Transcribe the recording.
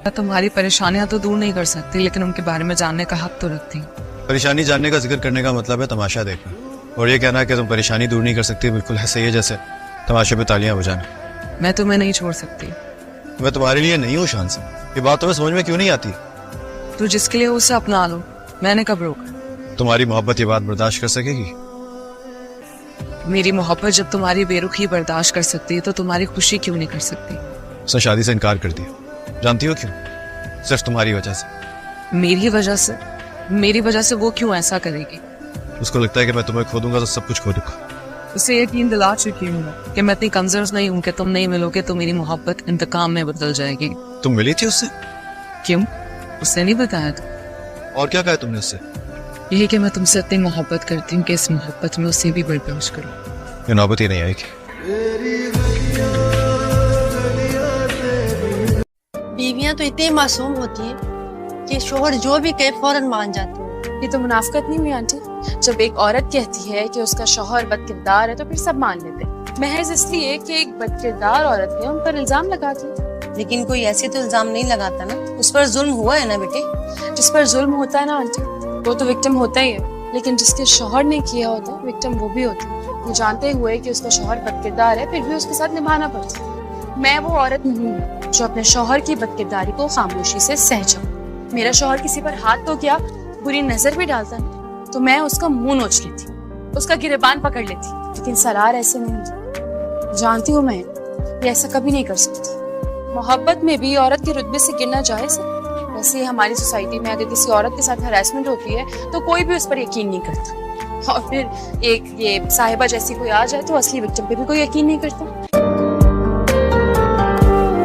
मैं तुम्हारी परेशानियां तो दूर नहीं कर सकती, लेकिन उनके बारे में जानने का हक तो रखती हूँ। परेशानी जानने का जिक्र करने का मतलब है तमाशा देखना, और ये कहना कि तुम परेशानी दूर नहीं कर सकती बिल्कुल ऐसे ही है जैसे तमाशे पे तालियां बजाना। मैं तुम्हें नहीं छोड़ सकती। मैं तुम्हारे लिए नहीं हूँ शान से, ये बात तुम्हें समझ में क्यों नहीं आती? तू जिसके लिए उसे अपना लो, मैंने कब रोका? तुम्हारी मोहब्बत ये बात बर्दाश्त कर सकेगी? मेरी मोहब्बत जब तुम्हारी बेरुखी बर्दाश्त कर सकती है तो तुम्हारी खुशी क्यों नहीं कर सकती? उसने शादी से इनकार कर दिया, जानती हो क्यों? सिर्फ तुम्हारी वजह से। मेरी वजह से? मेरी वजह से वो क्यों ऐसा करेगी? उसको लगता है कि मैं तुम्हें खो दूंगा तो सब कुछ खो दूंगा। उसे यकीन दिला चुकी हूँ कि मैं इतनी कमजोर नहीं हूँ कि तुम नहीं मिलोगे तो मेरी मोहब्बत इंतकाम में बदल जाएगी। तुम मिली थी उससे? क्यों? उसने नहीं बताया था। और क्या कहा तुमने उससे? यही कि मैं तुमसे इतनी मोहब्बत करती हूँ कि इस मोहब्बत में उसे भी बर्दाश्त करूँ। ये नौबत ही नहीं आएगी। बीवियां तो इतनी मासूम होती हैं कि शोहर जो भी कहे फौरन मान जाते हैं। ये तो मुनाफिकत नहीं हुई आंटी? जब एक औरत कहती है कि उसका शौहर बदकिरदार है तो फिर सब मान लेते हैं, महज इसलिए कि एक बदकिरदार औरत ने उन पर इल्जाम लगा दिया। लेकिन कोई ऐसे तो इल्जाम नहीं लगाता ना, उस पर जुल्म हुआ है ना बेटे। जिस पर जुल्म होता है ना आंटी, वो तो विक्टिम होता ही है, लेकिन जिसके शौहर ने किया होता है विक्टिम वो भी होती है। वो जानते हुए कि उसका शौहर बदकिरदार है फिर भी उसके साथ निभाना पड़ता है। मैं वो औरत नहीं हूँ जो अपने शौहर की बदकिरदारी को खामोशी से सह जाऊं। मेरा शौहर किसी पर हाथ तो क्या बुरी नजर भी डालता है तो मैं उसका मुंह नोच लेती, उसका गिरेबान पकड़ लेती, लेकिन सरार ऐसे नहीं। जानती हूँ मैं ये ऐसा कभी नहीं कर सकती। मोहब्बत में भी औरत के रुतबे से गिरना जायज है। वैसे हमारी सोसाइटी में अगर किसी औरत के साथ हरासमेंट होती है तो कोई भी उस पर यकीन नहीं करता, और फिर एक ये साहिबा जैसी कोई आ जाए तो असली विक्टिम पे भी कोई यकीन नहीं करता।